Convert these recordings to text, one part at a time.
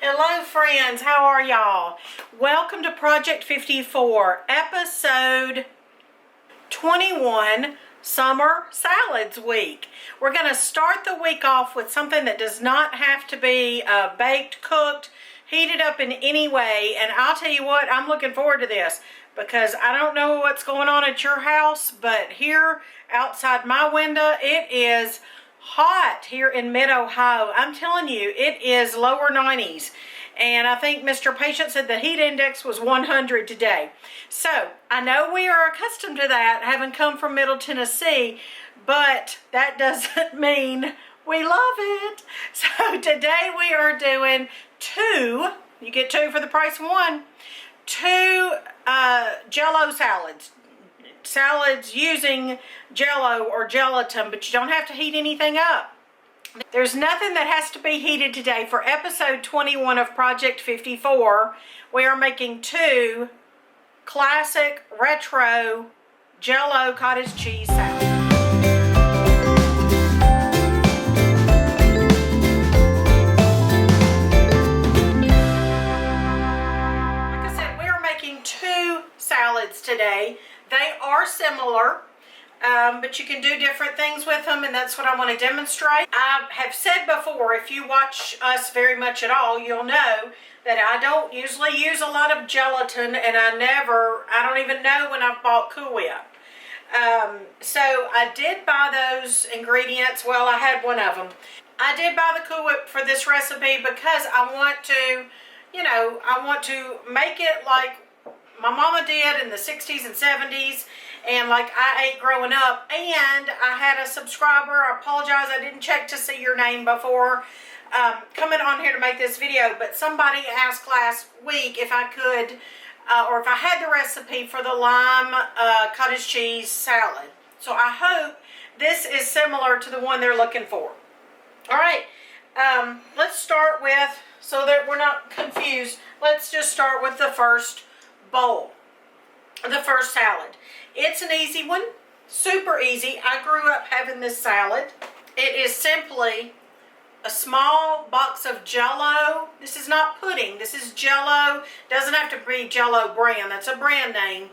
Hello friends, how are y'all? Welcome to Project 54, episode 21, Summer Salads Week. We're going to start the week off with something that does not have to be baked, cooked, heated up in any way. And I'll tell you what, I'm looking forward to this because I don't know what's going on at your house, but here outside my window, it is hot here in mid-Ohio. I'm telling you, it is lower 90s. And I think Mr. Patient said the heat index was 100 today. So I know we are accustomed to that, having come from Middle Tennessee, but that doesn't mean we love it. So today we are doing you get two for the price of one, two Jello salads. Salads using Jello or gelatin, but you don't have to heat anything up. There's nothing that has to be heated today. For episode 21 of Project 54, we are making two classic retro Jello cottage cheese salads. Like I said, we are making two salads today. They are similar, but you can do different things with them, and that's what I want to demonstrate. I have said before, if you watch us very much at all, you'll know that I don't usually use a lot of gelatin, and I don't even know when I've bought Cool Whip. So I did buy those ingredients. Well, I had one of them. I did buy the Cool Whip for this recipe because I want to, I want to make it like my mama did in the 60s and 70s, and like I ate growing up. And I had a subscriber, I apologize, I didn't check to see your name before coming on here to make this video, but somebody asked last week if I could, or if I had the recipe for the lime cottage cheese salad. So I hope this is similar to the one they're looking for. All right, let's start with, so that we're not confused, let's just start with the first bowl, the first salad. It's an easy one, super easy. I grew up having this salad. It is simply a small box of Jello. This is not pudding, this is Jello. Doesn't have to be Jello brand, that's a brand name,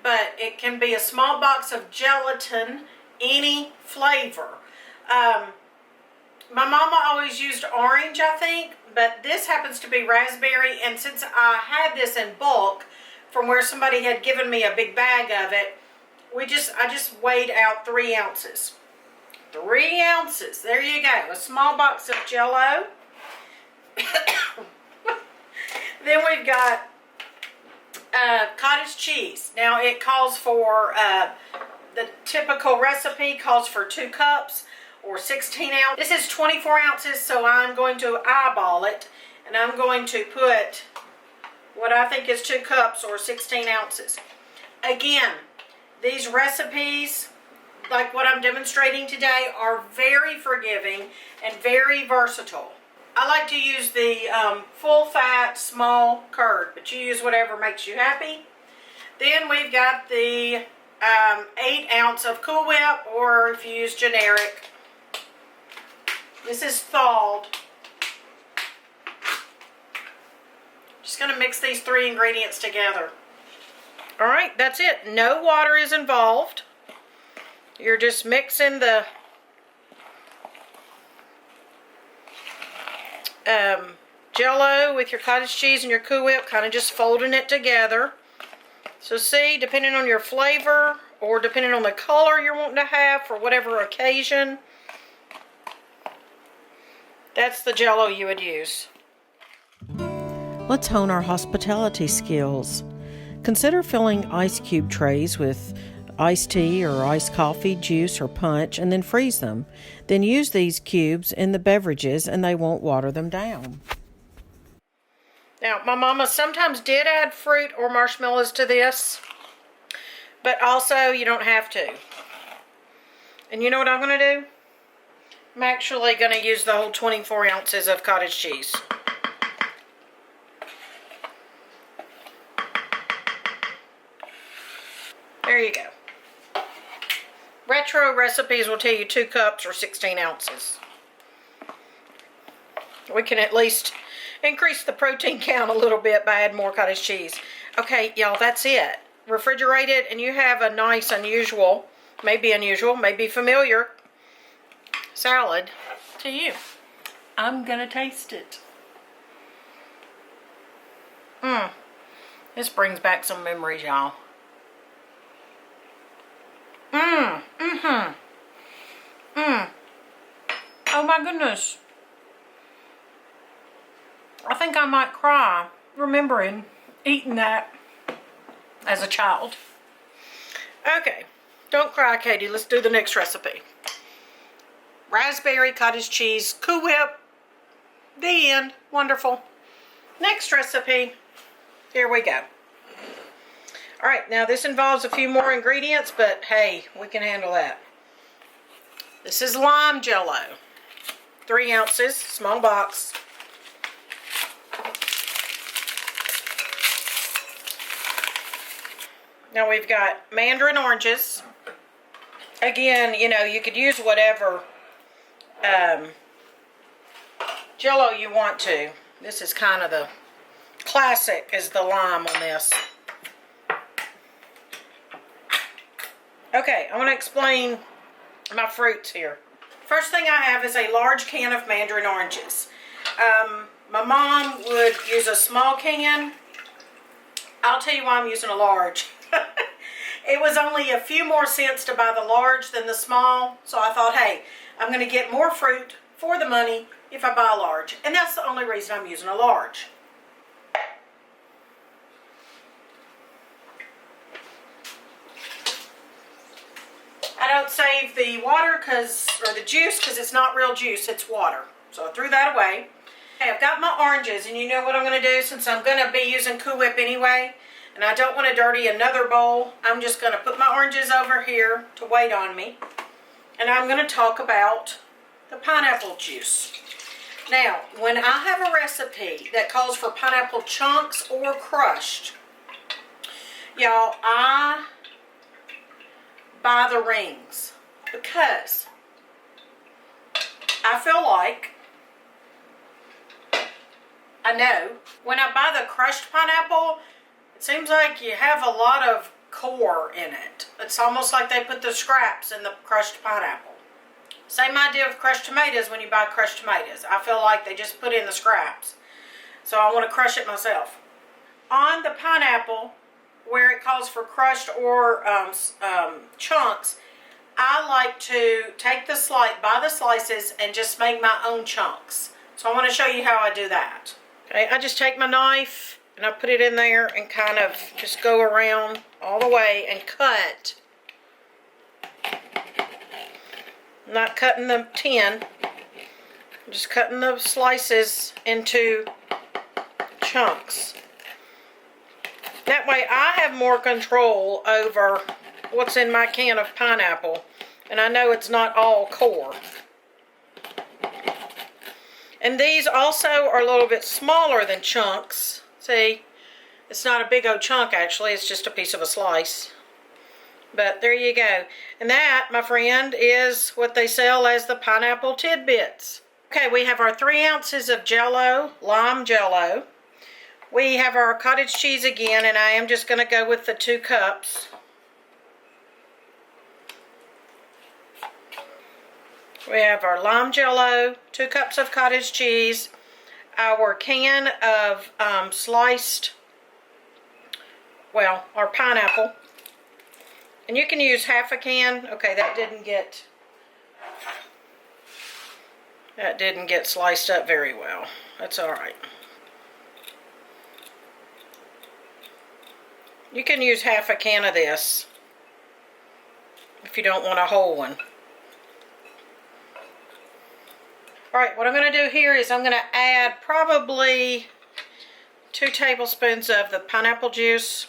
but it can be a small box of gelatin, any flavor. My mama always used orange, I think, but this happens to be raspberry, and since I had this in bulk from where somebody had given me a big bag of it, I just weighed out 3 ounces. 3 ounces, there you go, a small box of Jello. Then we've got cottage cheese. Now it calls for, the typical recipe calls for 2 cups or 16 ounces. This is 24 ounces, so I'm going to eyeball it, and I'm going to put what I think is 2 cups or 16 ounces. Again, these recipes, like what I'm demonstrating today, are very forgiving and very versatile. I like to use the full fat small curd, but you use whatever makes you happy. Then we've got the 8 ounce of Cool Whip, or if you use generic, this is thawed. Just going to mix these 3 ingredients together. All right, that's it. No water is involved. You're just mixing the Jello with your cottage cheese and your Cool Whip, kind of just folding it together. So see, depending on your flavor or depending on the color you're wanting to have for whatever occasion, that's the Jello you would use. Let's hone our hospitality skills. Consider filling ice cube trays with iced tea or iced coffee, juice, or punch, and then freeze them. Then use these cubes in the beverages and they won't water them down. Now, my mama sometimes did add fruit or marshmallows to this, but also you don't have to. And you know what I'm going to do? I'm actually going to use the whole 24 ounces of cottage cheese. There you go. Retro recipes will tell you 2 cups or 16 ounces. We can at least increase the protein count a little bit by adding more cottage cheese. Okay, y'all, that's it. Refrigerate it, and you have a nice, unusual, maybe familiar salad to you. I'm gonna taste it. This brings back some memories, y'all. Oh my goodness. I think I might cry remembering eating that as a child. Okay, don't cry, Katie. Let's do the next recipe. Raspberry cottage cheese, Cool Whip. The end. Wonderful. Next recipe. Here we go. All right, now this involves a few more ingredients, but hey, we can handle that. This is lime Jello. 3 ounces, small box. Now we've got mandarin oranges. Again, you know, you could use whatever Jello you want to. This is kind of the classic, is the lime on this. Okay, I want to explain my fruits here. First thing I have is a large can of mandarin oranges. My mom would use a small can. I'll tell you why I'm using a large. It was only a few more cents to buy the large than the small, so I thought, hey, I'm going to get more fruit for the money if I buy a large. And that's the only reason I'm using a large. I don't save the water or the juice because it's not real juice, it's water. So I threw that away. Okay, I've got my oranges, and you know what I'm going to do since I'm going to be using Cool Whip anyway, and I don't want to dirty another bowl. I'm just going to put my oranges over here to wait on me, and I'm going to talk about the pineapple juice. Now, when I have a recipe that calls for pineapple chunks or crushed, y'all, I buy the rings because I feel like, I know, when I buy the crushed pineapple, it seems like you have a lot of core in it. It's almost like they put the scraps in the crushed pineapple. Same idea with crushed tomatoes when you buy crushed tomatoes. I feel like they just put in the scraps. So I want to crush it myself. On the pineapple, where it calls for crushed or chunks, I like to take buy the slices and just make my own chunks. So I want to show you how I do that. Okay, I just take my knife and I put it in there and kind of just go around all the way and cut. I'm not cutting the tin, I'm just cutting the slices into chunks. That way I have more control over what's in my can of pineapple, and I know it's not all core. And these also are a little bit smaller than chunks. See, it's not a big old chunk actually, it's just a piece of a slice. But there you go. And that, my friend, is what they sell as the pineapple tidbits. Okay, we have our 3 ounces of Jello, lime Jello. We have our cottage cheese again, and I am just going to go with the 2 cups. We have our lime Jello, 2 cups of cottage cheese, our can of our pineapple. And you can use half a can. Okay, that didn't get sliced up very well. That's all right. You can use half a can of this if you don't want a whole one. Alright, what I'm going to do here is I'm going to add probably 2 tablespoons of the pineapple juice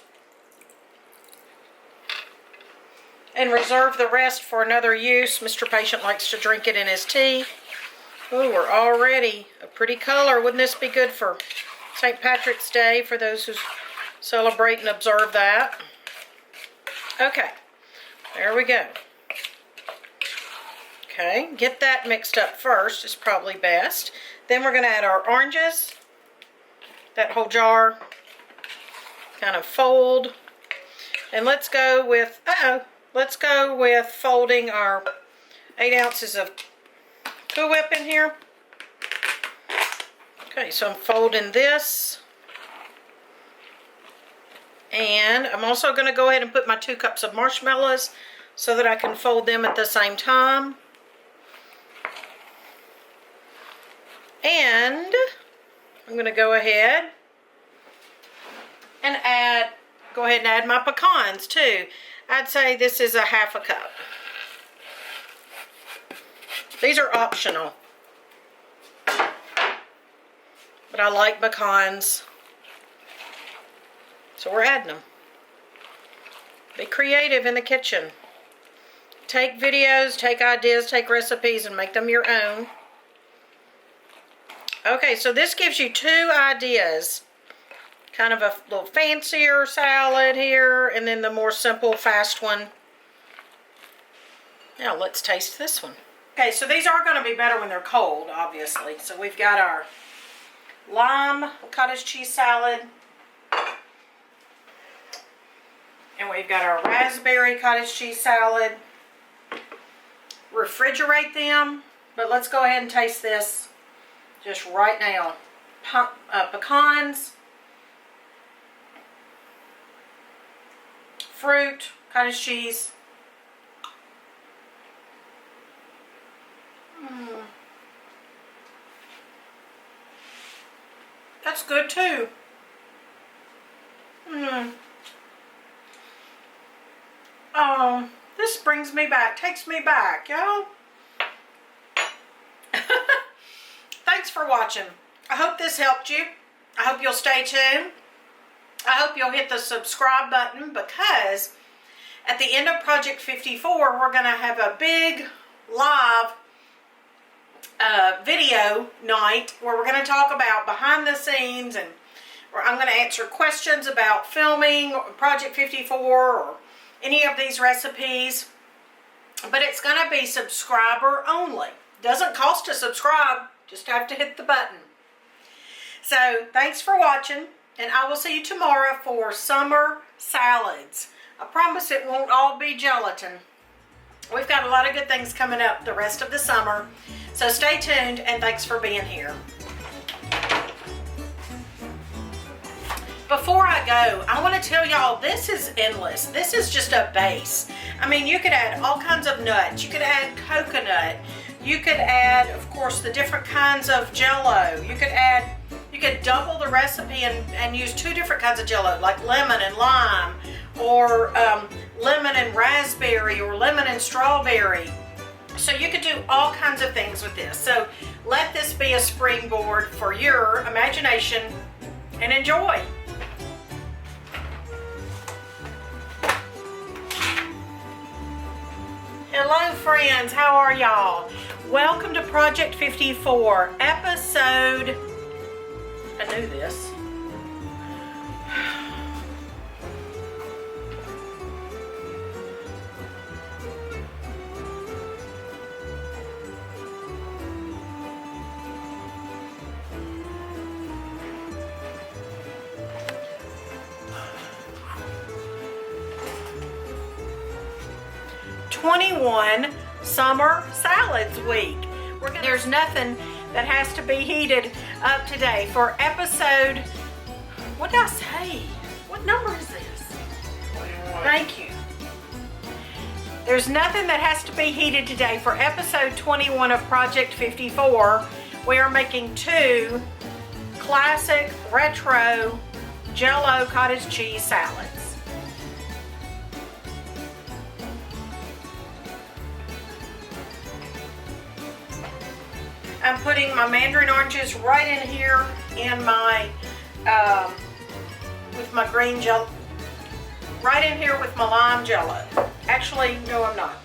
and reserve the rest for another use. Mr. Patient likes to drink it in his tea. Oh, we're already a pretty color. Wouldn't this be good for St. Patrick's Day for those who celebrate and observe that? Okay, there we go. Okay, get that mixed up first is probably best. Then we're going to add our oranges. that whole jar. Kind of fold. And let's go with, let's go with folding our 8 ounces of Cool Whip in here. Okay, so I'm folding this. And I'm also going to go ahead and put my 2 cups of marshmallows so that I can fold them at the same time. And I'm going to go ahead and add my pecans too. I'd say this is a 1/2 cup. These are optional, but I like pecans, so we're adding them. Be creative in the kitchen. Take videos, take ideas, take recipes, and make them your own. Okay, so this gives you 2 ideas. Kind of a little fancier salad here, and then the more simple, fast one. Now let's taste this one. Okay, so these are going to be better when they're cold, obviously. So we've got our lime cottage cheese salad. And we've got our raspberry cottage cheese salad. Refrigerate them, but let's go ahead and taste this just right now. Pecans, fruit, cottage cheese. That's good too. Oh, this brings me back, takes me back, y'all. Thanks for watching. I hope this helped you. I hope you'll stay tuned. I hope you'll hit the subscribe button, because at the end of Project 54, we're going to have a big live video night where we're going to talk about behind the scenes, and where I'm going to answer questions about filming Project 54 or any of these recipes. But it's going to be subscriber only. Doesn't cost to subscribe, just have to hit the button. So thanks for watching, and I will see you tomorrow for summer salads. I promise it won't all be gelatin. We've got a lot of good things coming up the rest of the summer. So stay tuned, and thanks for being here. Before I go, I want to tell y'all, this is endless. This is just a base. I mean, you could add all kinds of nuts. You could add coconut. You could add, of course, the different kinds of Jello. You could double the recipe and use 2 different kinds of Jello, like lemon and lime, or lemon and raspberry, or lemon and strawberry. So you could do all kinds of things with this. So let this be a springboard for your imagination, and enjoy. Hello friends, how are y'all? Welcome to Project 54, episode, I knew this. #21 Summer Salads Week. There's nothing that has to be heated up today for episode, what did I say? What number is this? 21. Thank you. There's nothing that has to be heated today for episode 21 of Project 54. We are making 2 classic retro Jello cottage cheese salads. I'm putting my mandarin oranges right in here in my, with my green Jello, right in here with my lime Jello. Actually, no, I'm not.